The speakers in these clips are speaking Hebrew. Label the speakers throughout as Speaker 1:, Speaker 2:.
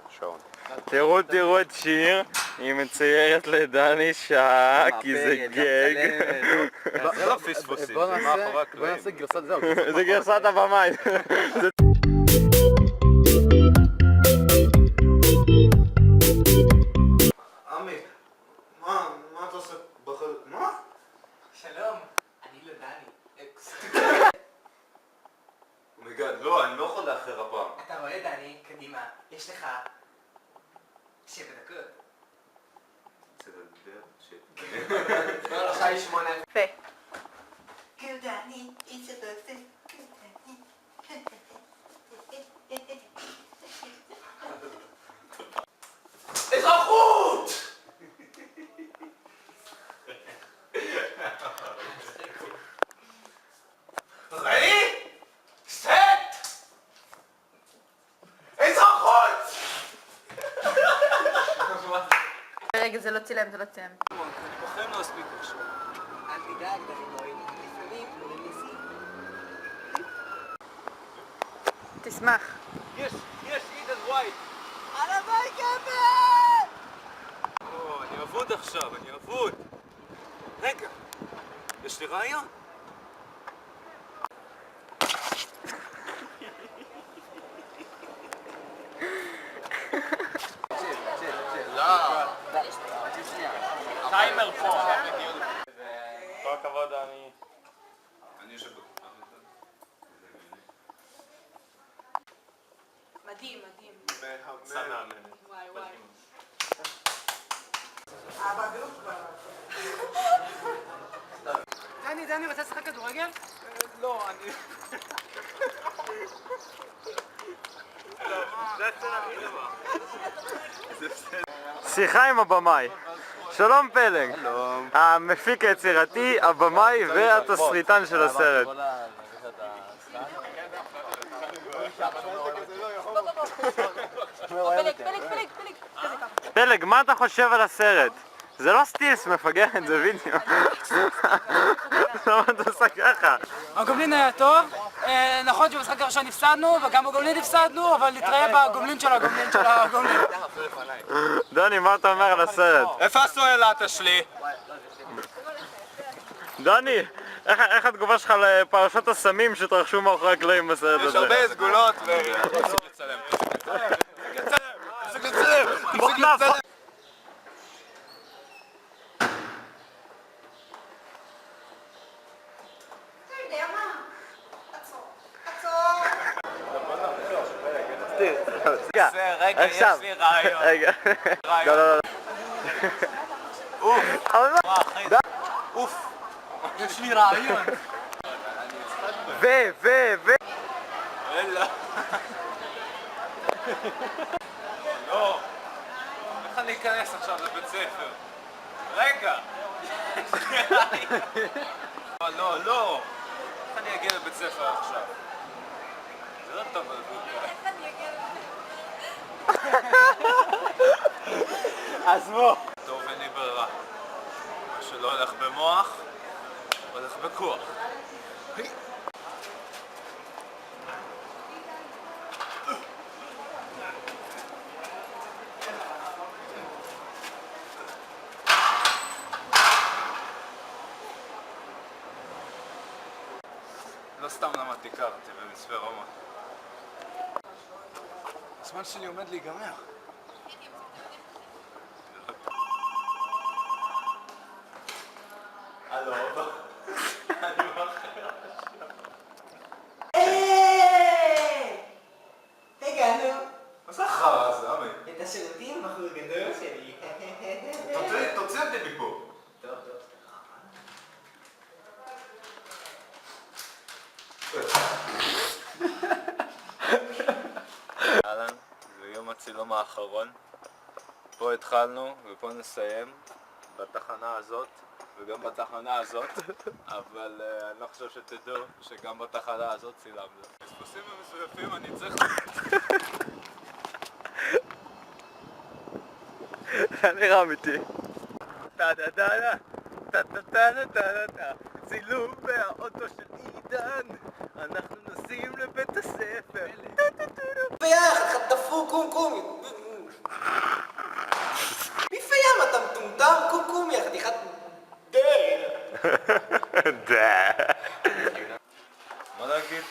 Speaker 1: שעון.
Speaker 2: תראו את שיר, היא מציירת לדני שעה, כי זה גג.
Speaker 1: זה לא פספוסים, זה מאחורי הקלעים.
Speaker 3: בוא נעשה גרסת זהו.
Speaker 2: זה גרסת הבמאי.
Speaker 1: עמי, מה אתה עושה בחדר? מה?
Speaker 4: שלום, אני לא דני.
Speaker 1: אומייגאד, לא, אני לא יכול לאחר הפעם.
Speaker 4: אתה רואה דני, קדימה, יש לך 7 דקות. לא, לך יש 8.
Speaker 5: יפה.
Speaker 4: דני, איזה בסדר. אזרחות! Ready? Set! אזרחות!
Speaker 5: רגע, זה לא צילם, זה לא צילם.
Speaker 1: בחיים לא אספיק עכשיו.
Speaker 4: אל תדאג, דני בוי. לפעמים קוראים לי סי.
Speaker 5: תשמח.
Speaker 1: יש, איתן ווייט.
Speaker 4: הלוואי גבר!
Speaker 1: אני אבוד עכשיו, אני אבוד. רגע, יש לי רעיון.
Speaker 2: טיימר פה. כל הכבוד,
Speaker 1: אני יושב
Speaker 5: מדהים.
Speaker 2: סנן.
Speaker 5: וואי.
Speaker 4: דני, רוצה לשחק כדורגל?
Speaker 1: לא, אני...
Speaker 2: שיחה עם הבמאי. שלום פלג.
Speaker 1: שלום.
Speaker 2: המפיק היצירתי, הבמאי והתסריטן של הסרט. פלג, מה אתה חושב על הסרט? זה לא סטילס מפגן, זה וידאו. למה אתה עושה ככה?
Speaker 6: הגומלין היה טוב, נכון שבמשחק הראשון הפסדנו וגם בגומלין הפסדנו, אבל נתראה בגומלין של הגומלין.
Speaker 2: דני, מה אתה אומר על הסרט?
Speaker 1: איפה הסוללטה שלי?
Speaker 2: דני, איך התגובה שלך לפרשת הסמים שהתרחשו מאחורי הקלעים בסרט הזה?
Speaker 1: יש הרבה סגולות תפסיק לצלם. תפסיק לצלם.
Speaker 2: רגע, יש לי רעיון. רגע. לא.
Speaker 1: אוף.
Speaker 6: יש לי רעיון.
Speaker 1: אלא. לא. איך אני אכנס עכשיו לבית ספר? רגע. לא. איך אני אגיע לבית ספר עכשיו? זה לא טוב לבית.
Speaker 2: עזבו.
Speaker 1: טוב, אין לי ברירה. מה שלא הולך במוח, הולך בכוח. לא סתם למדתי קארטי במצפה רמון. הזמן שלי עומד להיגמר. הלו, אני מאחר.
Speaker 4: הגענו.
Speaker 1: מה זה החרא הזה, עמי?
Speaker 4: את השירותים, בחור גדול שלי.
Speaker 1: תוציא אותי מפה.
Speaker 4: טוב.
Speaker 1: אהלן, זה יום הצילום האחרון. פה התחלנו ופה נסיים, בתחנה הזאת וגם בתחנה הזאת, אבל אני לא חושב שתדעו שגם בתחנה הזאת צילמנו. פספוסים ומסויפים אני צריך...
Speaker 2: זה נראה אמיתי. צילום מהאוטו של עידן, אנחנו נוסעים לבית הספר.
Speaker 4: ביחד, דפוק, קום.
Speaker 1: מה נגיד?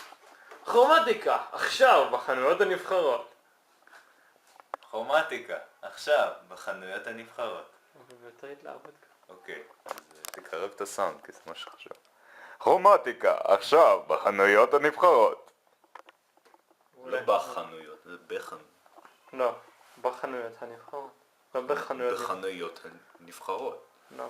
Speaker 2: כרומטיקה, עכשיו בחנויות הנבחרות.
Speaker 1: כרומטיקה, עכשיו, בחנויות הנבחרות.
Speaker 2: ויותר התלהבות.
Speaker 1: אוקיי, אז תקרב את הסאונד, כי זה מה שחשוב. כרומטיקה, עכשיו, בחנויות הנבחרות. לא בחנויות, זה בחנויות.
Speaker 2: לא, בחנויות הנבחרות. לא בחנויות.
Speaker 1: בחנויות הנבחרות.
Speaker 2: לא.